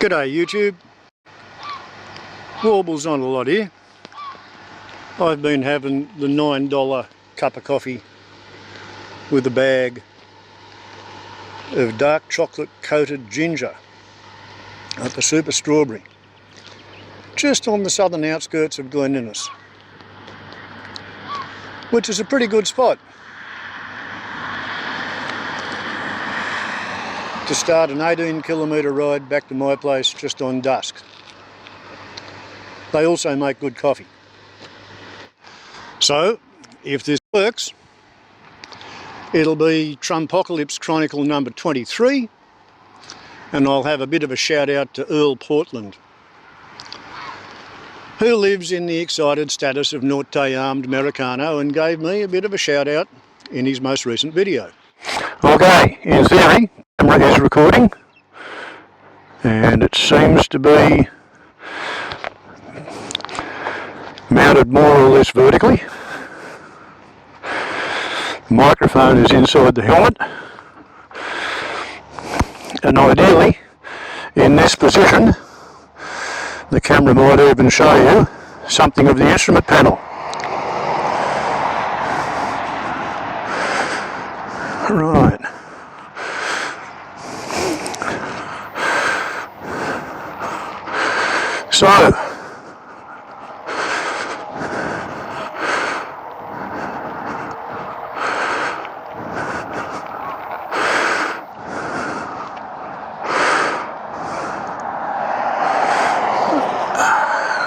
G'day YouTube. Warbles on a lot here. I've been having the $9 cup of coffee with a bag of dark chocolate coated ginger at the Super Strawberry, just on the southern outskirts of Glen Innes, which is a pretty good spot to start an 18-kilometre ride back to my place just on dusk. They also make good coffee. So, if this works, it'll be Trumpocalypse Chronicle number 23, and I'll have a bit of a shout out to Earl Portland, who lives in the excited status of Norte Armed Americano and gave me a bit of a shout out in his most recent video. Okay, in theory, the camera is recording, and it seems to be mounted more or less vertically. The microphone is inside the helmet, and ideally, in this position, the camera might even show you something of the instrument panel. Right. So,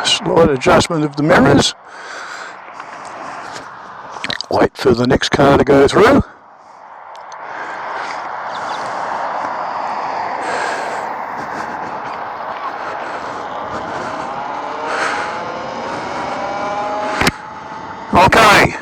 slight adjustment of the mirrors. Wait for the next car to go through. Okay.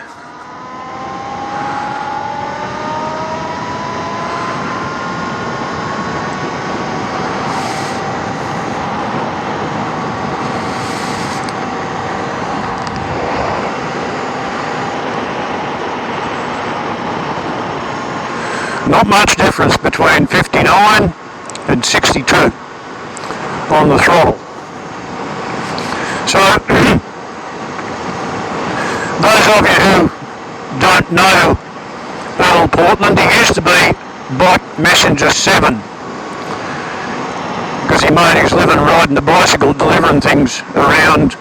Not much difference between 59 and 62 on the throttle. So, those of you who don't know Earl Portland, he used to be Bike Messenger 7, because he made his living riding a bicycle delivering things around,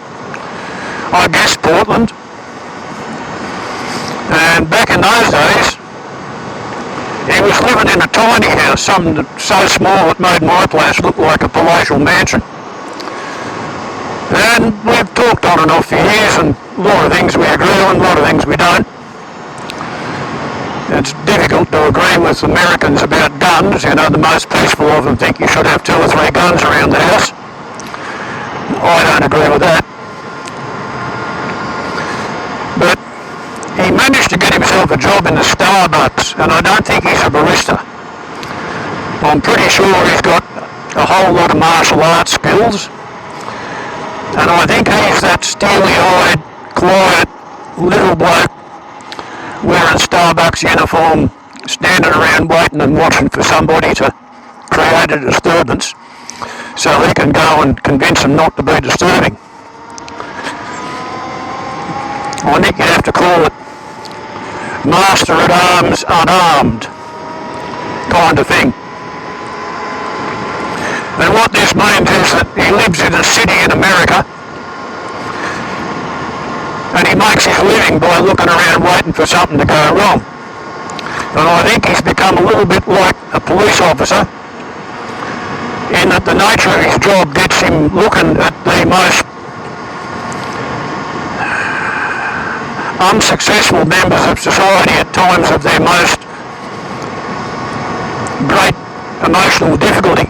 I guess, Portland. And back in those days, he was living in a tiny house, something so small it made my place look like a palatial mansion. And we've talked on and off for years, and a lot of things we agree on, a lot of things we don't. It's difficult to agree with Americans about guns. You know, the most peaceful of them think you should have 2 or 3 guns around the house. I don't agree with that. But he managed to get himself a job in the Starbucks, and I don't think he's a barista. I'm pretty sure he's got a whole lot of martial arts skills. And I think he's that steely-eyed, quiet, little bloke wearing Starbucks uniform, standing around waiting and watching for somebody to create a disturbance so he can go and convince them not to be disturbing. I think you have to call it Master at Arms Unarmed kind of thing. And what this means is that he lives in a city in America, and he makes his living by looking around waiting for something to go wrong. And I think he's become a little bit like a police officer, in that the nature of his job gets him looking at the most unsuccessful members of society at times of their most great emotional difficulty.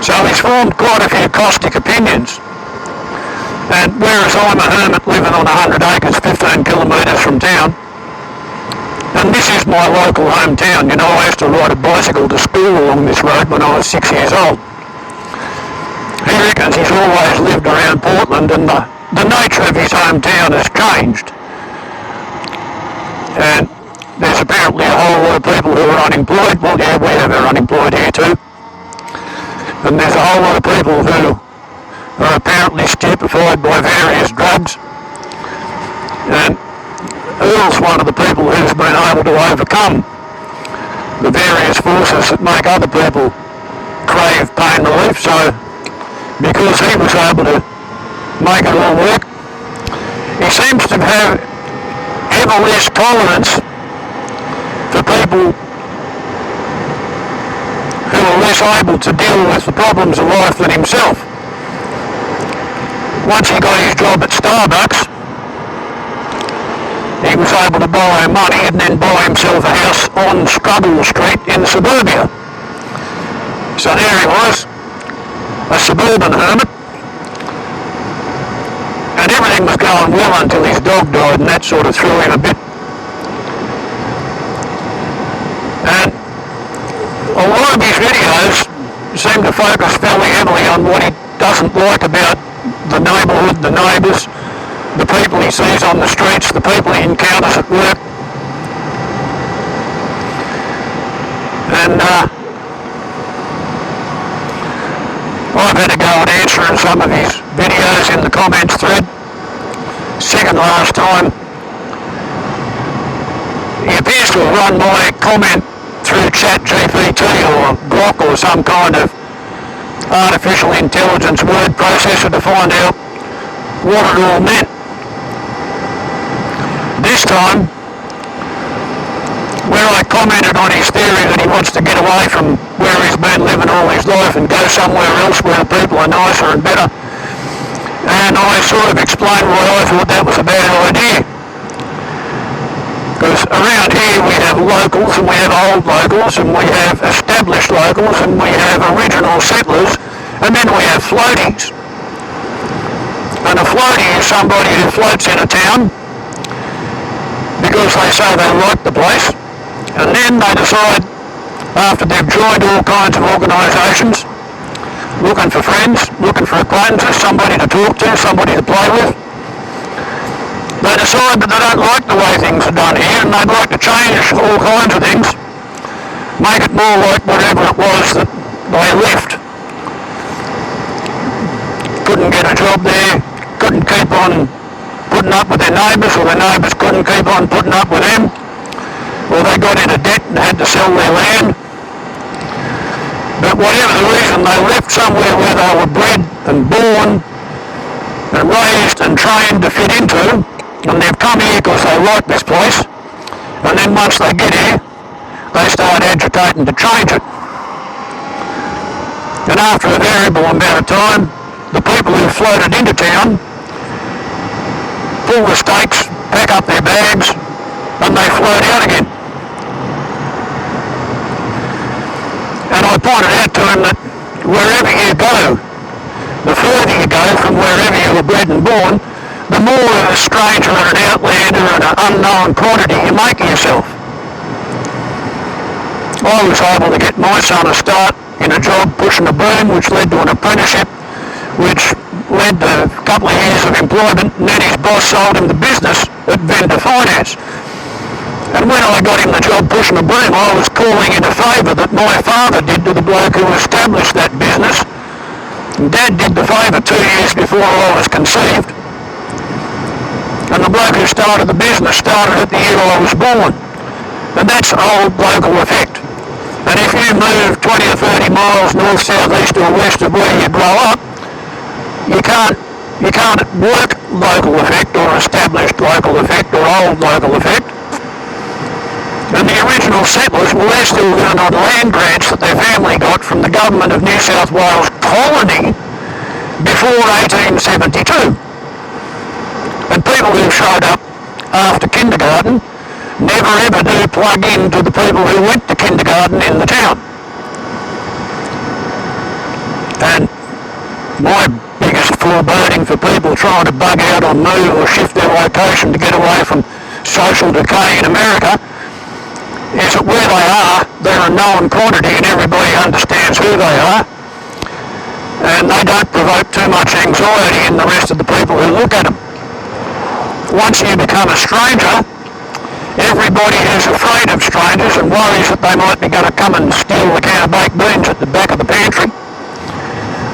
So he's formed quite a few caustic opinions, and whereas I'm a hermit living on 100 acres 15 kilometres from town, and this is my local hometown, you know, I used to ride a bicycle to school along this road when I was 6 years old. He reckons he's always lived around Portland, and the nature of his hometown has changed. And there's apparently a whole lot of people who are unemployed. Well, yeah, we have our unemployed here too. And there's a whole lot of people who are apparently stupefied by various drugs. And Earl's one of the people who's been able to overcome the various forces that make other people crave pain relief. So because he was able to make it all work, he seems to have ever less tolerance for people who are less able to deal with the problems of life than himself. Once he got his job at Starbucks, he was able to borrow money and then buy himself a house on Struggle Street in suburbia. So there he was, a suburban hermit, and everything was going well until his dog died, and that sort of threw him a bit. And a lot of his videos seem to focus fairly heavily on what he doesn't like about the neighbourhood, the neighbours, the people he sees on the streets, the people he encounters at work. And I've had to go and answer in some of his videos in the comments thread. Second last time. He appears to have run my comment through ChatGPT or Grok or some kind of artificial intelligence word processor to find out what it all meant. This time, where I commented on his theory that he wants to get away from where he's been living all his life and go somewhere else where the people are nicer and better, and I sort of explained why I thought that was a bad idea. Because around here we have locals and we have old locals and we have established locals and we have original settlers, and then we have floaties. And a floatie is somebody who floats in a town because they say they like the place, and then they decide, after they've joined all kinds of organisations, looking for friends, looking for acquaintances, somebody to talk to, somebody to play with, they decide that they don't like the way things are done here and they'd like to change all kinds of things, make it more like whatever it was that they left. Couldn't get a job there, couldn't keep on putting up with their neighbours, or their neighbours couldn't keep on putting up with them, or they got into debt and had to sell their land. But whatever the reason, they left somewhere where they were bred and born and raised and trained to fit into, and they've come here because they like this place, and then once they get here, they start agitating to change it. And after a variable amount of time, the people who floated into town pull the stakes, pack up their bags, and they float out again. And I pointed out to him that wherever you go, the further you go from wherever you were bred and born, the more of a stranger and an outlander and an unknown quantity you make of yourself. I was able to get my son a start in a job pushing a boom, which led to an apprenticeship, which led to a couple of years of employment, and then his boss sold him the business at Vendor Finance. And when I got him the job pushing a boom, I was calling in a favour that my father did to the bloke who established that business. And Dad did the favour 2 years before I was conceived. And the bloke who started the business started it the year I was born. And that's old local effect. And if you move 20 or 30 miles north, south, east or west of where you grow up, you can't work local effect or established local effect or old local effect. And the original settlers, well, they're still living on land grants that their family got from the government of New South Wales colony before 1872. And people who showed up after kindergarten never ever do plug into the people who went to kindergarten in the town. And my biggest foreboding for people trying to bug out or move or shift their location to get away from social decay in America is that where they are, they're a known quantity and everybody understands who they are, and they don't provoke too much anxiety in the rest of the people who look at them. Once you become a stranger, Everybody who's afraid of strangers and worries that they might be going to come and steal the can of baked beans at the back of the pantry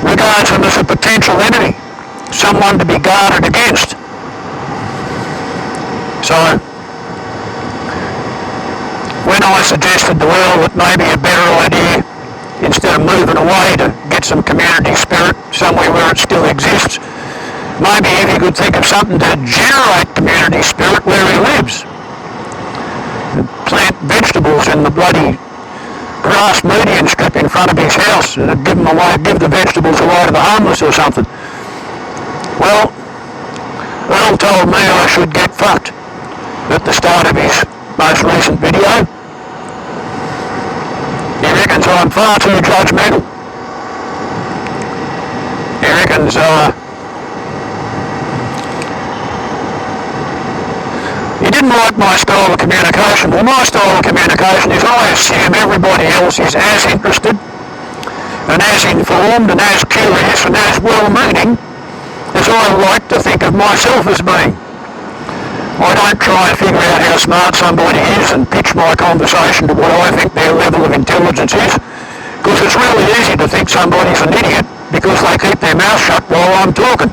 regards them as a potential enemy, someone to be guarded against. So, when I suggested to Earl that maybe a better idea, instead of moving away to get some community spirit somewhere where it still exists, maybe if he could think of something to generate community spirit where he lives. Plant vegetables in the bloody grass median strip in front of his house and give the vegetables away to the homeless or something. Well, Earl told me I should get fucked at the start of his most recent video. He reckons I'm far too judgmental. He reckons he didn't like my style of communication. Well, my style of communication is I assume everybody else is as interested and as informed and as curious and as well-meaning as I like to think of myself as being. I don't try and figure out how smart somebody is and pitch my conversation to what I think their level of intelligence is, because it's really easy to think somebody's an idiot because they keep their mouth shut while I'm talking.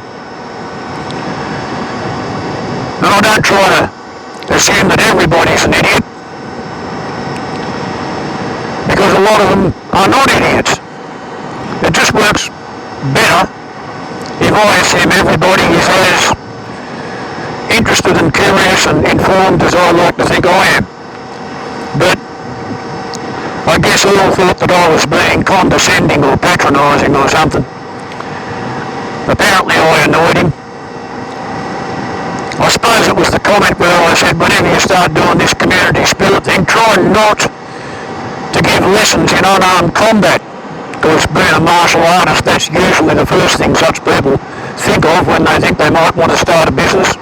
And I don't try to assume that everybody's an idiot, because a lot of them are not idiots. It just works better if I assume everybody is as interested and curious and informed as I like to think I am. But I guess Earl thought that I was being condescending or patronising or something. Apparently I annoyed him. I suppose it was the comment where I said, whenever you start doing this community spirit thing, try not to give lessons in unarmed combat, because being a martial artist, that's usually the first thing such people think of when they think they might want to start a business.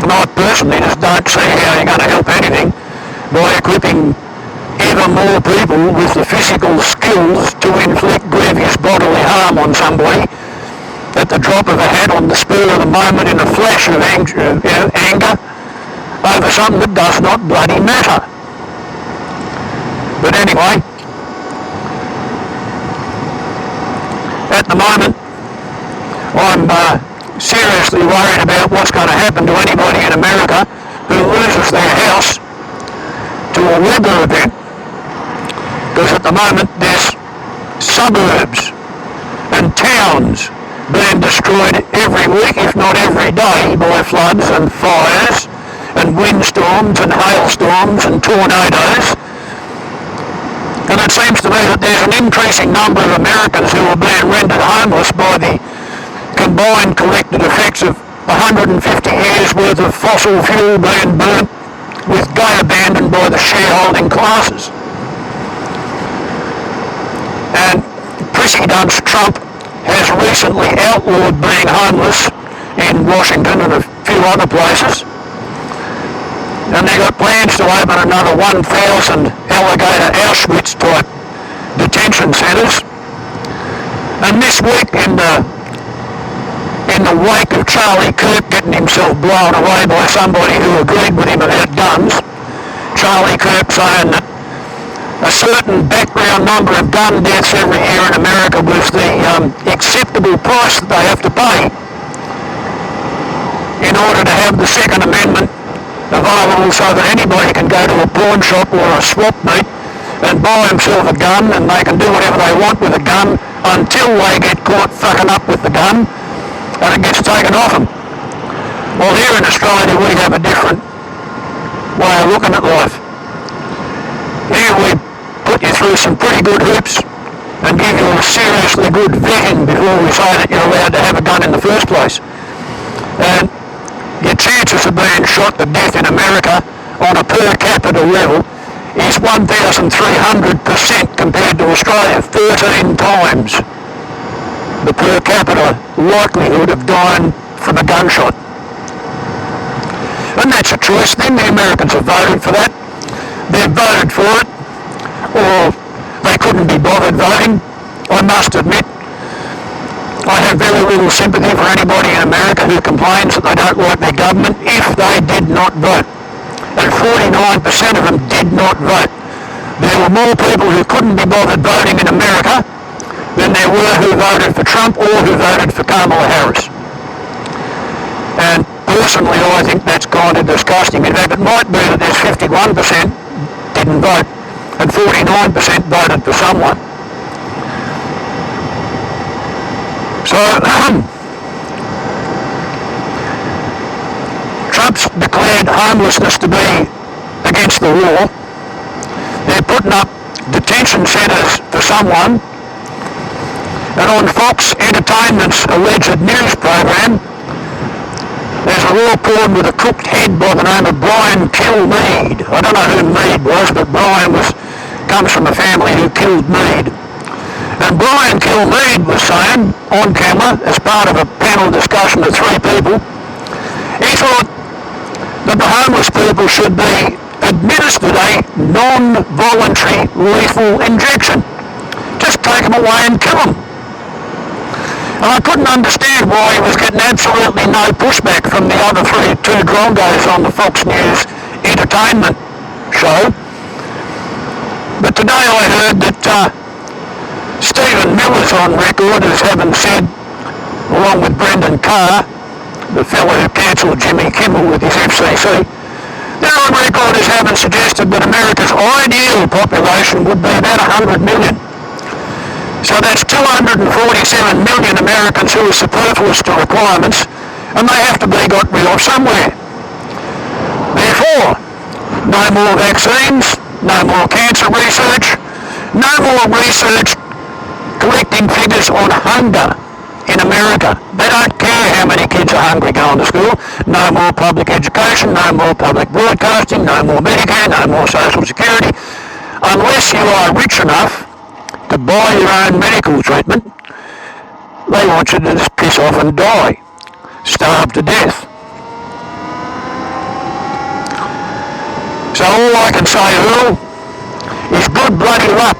And I personally just don't see how you're going to help anything by equipping ever more people with the physical skills to inflict grievous bodily harm on somebody at the drop of a hat, on the spur of the moment, in a flash of anger over something that does not bloody matter. But anyway, at the moment, I'm seriously worried about what's going to happen to anybody in America who loses their house to a weather event. Because at the moment there's suburbs and towns being destroyed every week, if not every day, by floods and fires and windstorms and hailstorms and tornadoes. And it seems to me that there's an increasing number of Americans who are being rendered homeless by the combined collected effects of 150 years worth of fossil fuel being burnt, with gay abandoned by the shareholding classes. And President Trump has recently outlawed being homeless in Washington and a few other places. And they've got plans to open another 1,000 alligator Auschwitz type detention centres. And this week, in the wake of Charlie Kirk getting himself blown away by somebody who agreed with him about guns, Charlie Kirk saying that a certain background number of gun deaths every year in America was the acceptable price that they have to pay in order to have the Second Amendment available, so that anybody can go to a pawn shop or a swap meet and buy himself a gun, and they can do whatever they want with a gun until they get caught fucking up with the gun and it gets taken off them. Well, here in Australia we have a different way of looking at life. Here we put you through some pretty good hoops and give you a seriously good vetting before we say that you're allowed to have a gun in the first place. And your chances of being shot to death in America on a per capita level is 1,300% compared to Australia, 13 times the per capita likelihood of dying from a gunshot. And that's a choice then. The Americans have voted for that. They've voted for it, or they couldn't be bothered voting. I must admit, I have very little sympathy for anybody in America who complains that they don't like their government if they did not vote. And 49% of them did not vote. There were more people who couldn't be bothered voting in America than there were who voted for Trump or who voted for Kamala Harris. And personally, I think that's kind of disgusting. In fact, it might be that there's 51% didn't vote and 49% voted for someone. So, Trump's declared homelessness to be against the law. They're putting up detention centres for someone. And on Fox Entertainment's alleged news program, there's a raw porn with a cooked head by the name of Brian Kilmeade. I don't know who Meade was, but Brian comes from a family who killed Meade. And Brian Kilmeade was saying, on camera, as part of a panel discussion of 3 people, he thought that the homeless people should be administered a non-voluntary lethal injection. Just take them away and kill them. And I couldn't understand why he was getting absolutely no pushback from the other 2 drongos on the Fox News entertainment show. But today I heard that Stephen Miller's on record as having said, along with Brendan Carr, the fellow who cancelled Jimmy Kimmel with his FCC, they're on record as having suggested that America's ideal population would be about 100 million. So that's 247 million Americans who are superfluous to requirements, and they have to be got rid of somewhere. Therefore, no more vaccines, no more cancer research, no more research collecting figures on hunger in America. They don't care how many kids are hungry going to school. No more public education, no more public broadcasting, no more Medicare, no more Social Security. Unless you are rich enough to buy your own medical treatment, they want you to just piss off and die, starve to death. So all I can say, Earl, is good bloody luck.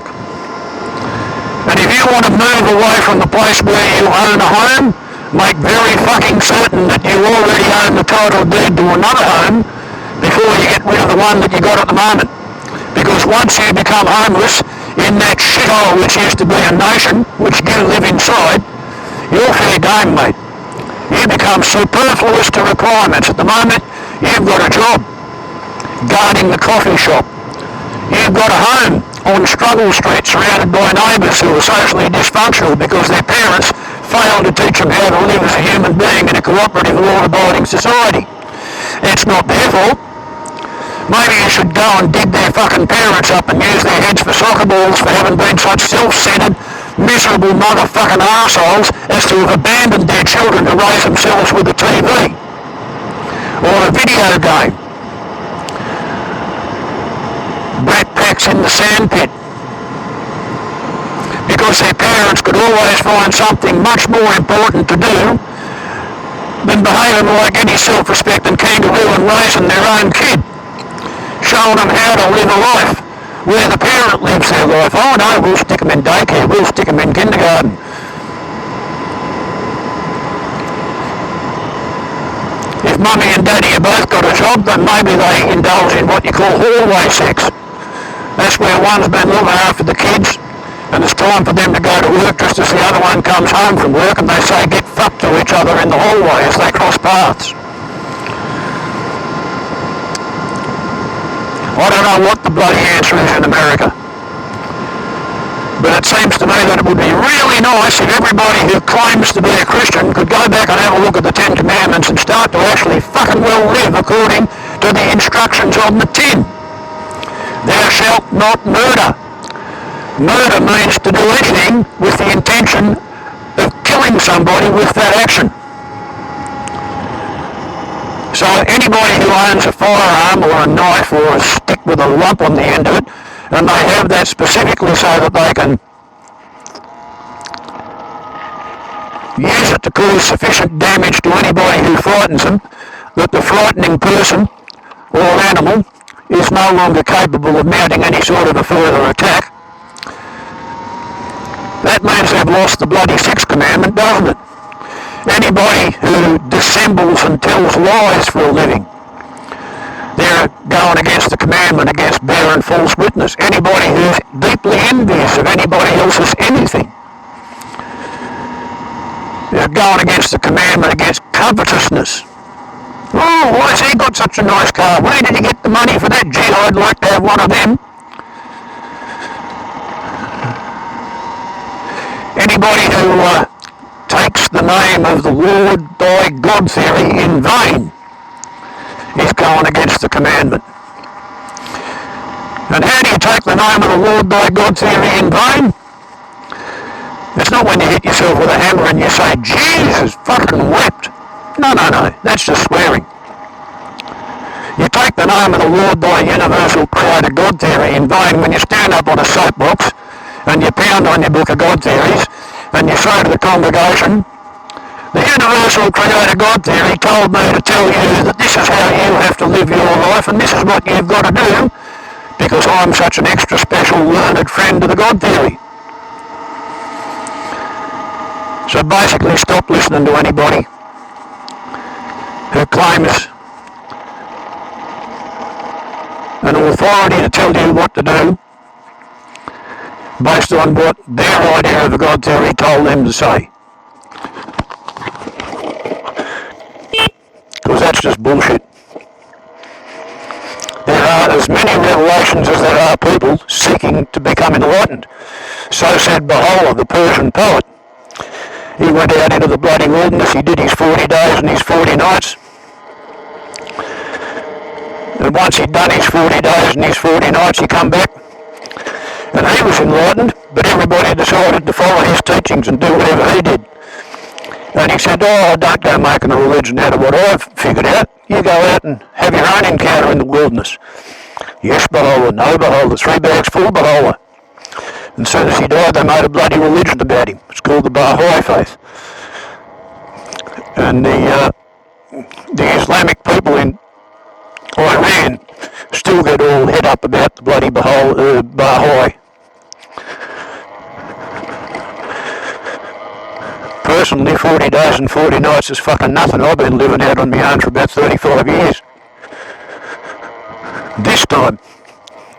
And if you want to move away from the place where you own a home, make very fucking certain that you already own the title deed to another home before you get rid of the one that you got at the moment. Because once you become homeless in that shithole which used to be a nation, which you live inside, you're fair game, mate. You become superfluous to requirements. At the moment, you've got a job guarding the coffee shop. You've got a home on Struggle Street surrounded by neighbours who are socially dysfunctional because their parents failed to teach them how to live as a human being in a cooperative, law-abiding society. It's not their fault. Maybe you should go and dig their fucking parents up and use their heads for soccer balls for having been such self-centred, miserable motherfucking arseholes as to have abandoned their children to raise themselves with a TV or a video game. Brat packs in the sandpit because their parents could always find something much more important to do than behaving like any self-respecting kangaroo and raising their own kid, showing them how to live a life where the parent lives their life. Oh no, we'll stick them in daycare, we'll stick them in kindergarten. If mummy and daddy have both got a job, then maybe they indulge in what you call hallway sex. That's where one's been looking after the kids and it's time for them to go to work just as the other one comes home from work and they say get fucked to each other in the hallway as they cross paths. I don't know what the bloody answer is in America, but it seems to me that it would be really nice if everybody who claims to be a Christian could go back and have a look at the 10 Commandments and start to actually fucking well live according to the instructions on the tin. Thou shalt not murder. Murder means to do anything with the intention of killing somebody with that action. So anybody who owns a firearm or a knife or a stick with a lump on the end of it, and they have that specifically so that they can use it to cause sufficient damage to anybody who frightens them, that the frightening person or animal is no longer capable of mounting any sort of a further attack. That that means they've lost the bloody sixth commandment, doesn't it? Anybody who dissembles and tells lies for a living, they're going against the commandment against bearing false witness. Anybody who's deeply envious of anybody else's anything, they're going against the commandment against covetousness. Oh, why has he got such a nice car? Where did he get the money for that? Gee, I'd like to have one of them. Anybody who takes the name of the Lord thy God theory in vain is going against the commandment. And how do you take the name of the Lord thy God theory in vain? It's not when you hit yourself with a hammer and you say, Jesus fucking wept. No, that's just swearing. You take the name of the Lord thy universal creator God theory in vain when you stand up on a soapbox and you pound on your book of God theories and you say to the congregation, the universal creator God theory told me to tell you that this is how you have to live your life and this is what you've got to do because I'm such an extra special learned friend of the God theory. So basically stop listening to anybody who claims an authority to tell you what to do based on what their idea of the God theory told them to say. Because that's just bullshit. There are as many revelations as there are people seeking to become enlightened. So said Baha'u'llah, the Persian poet. He went out into the bloody wilderness, he did his 40 days and his 40 nights. And once he'd done his 40 days and his 40 nights, he come back and he was enlightened, but everybody decided to follow his teachings and do whatever he did. And he said, oh, don't go making a religion out of what I've figured out. You go out and have your own encounter in the wilderness. Yes, Baha'u'llah, no, Baha'u'llah, 3 bags full, Baha'u'llah. And as soon as he died, they made a bloody religion about him. It's called the Baha'i faith. And the Islamic people in Iran still get all head up about the bloody Baha'i. Personally, 40 days and 40 nights is fucking nothing. I've been living out on my own for about 35 years. This time,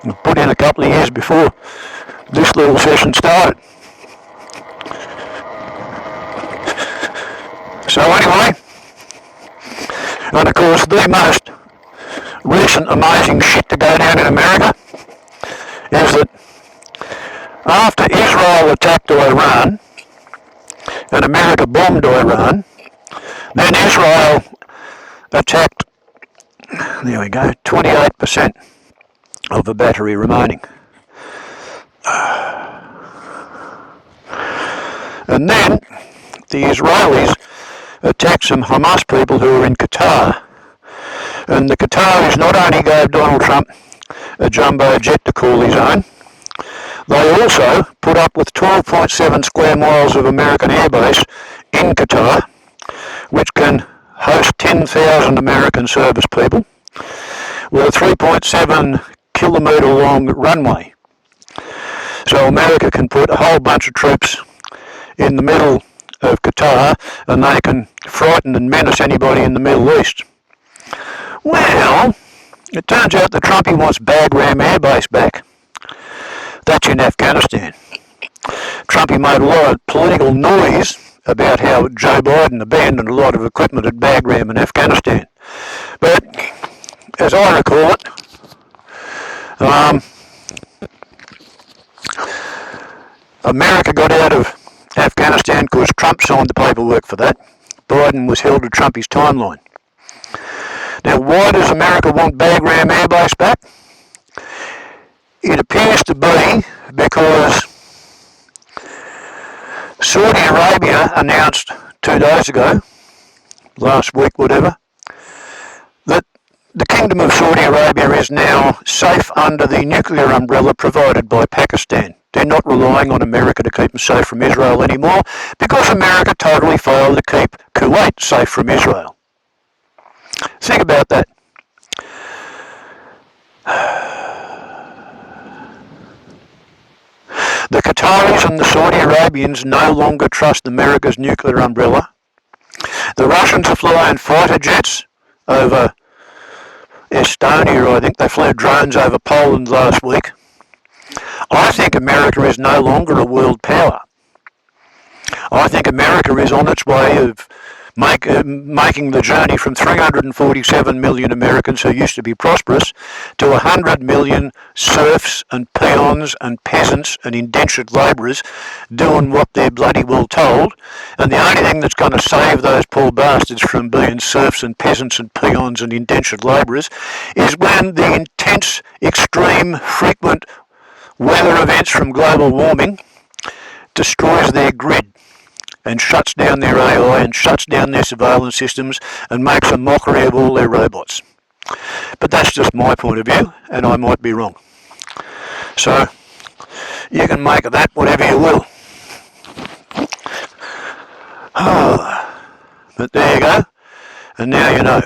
I put in a couple of years before this little session started. So anyway, and of course the most recent amazing shit to go down in America is that after Israel attacked Iran and America bombed Iran, then Israel attacked, there we go, 28% of the battery remaining. And then the Israelis attacked some Hamas people who were in Qatar. And the Qataris not only gave Donald Trump a jumbo jet to call his own, they also put up with 12.7 square miles of American airbase in Qatar, which can host 10,000 American service people, with a 3.7 kilometre long runway. So America can put a whole bunch of troops in the middle of Qatar and they can frighten and menace anybody in the Middle East. Well, it turns out that Trumpy wants Bagram Air Base back. That's in Afghanistan. Trumpy made a lot of political noise about how Joe Biden abandoned a lot of equipment at Bagram in Afghanistan. But, as I recall it, America got out of Afghanistan because Trump signed the paperwork for that. Biden was held to Trumpy's timeline. Now, why does America want Bagram Air Base back? It appears to be because Saudi Arabia announced 2 days ago, last week, whatever, that the Kingdom of Saudi Arabia is now safe under the nuclear umbrella provided by Pakistan. They're not relying on America to keep them safe from Israel anymore because America totally failed to keep Kuwait safe from Israel. Think about that. The Qataris and the Saudi Arabians no longer trust America's nuclear umbrella. The Russians are flying fighter jets over Estonia, I think. They flew drones over Poland last week. I think America is no longer a world power. I think America is on its way of making the journey from 347 million Americans who used to be prosperous to 100 million serfs and peons and peasants and indentured labourers doing what they're bloody well told. And the only thing that's going to save those poor bastards from being serfs and peasants and peons and indentured labourers is when the intense, extreme, frequent weather events from global warming destroys their grid and shuts down their AI and shuts down their surveillance systems and makes a mockery of all their robots. But that's just my point of view, and I might be wrong. So you can make of that whatever you will. But there you go, and now you know.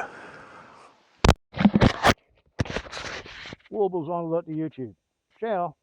Warbles on a lot to YouTube. Ciao.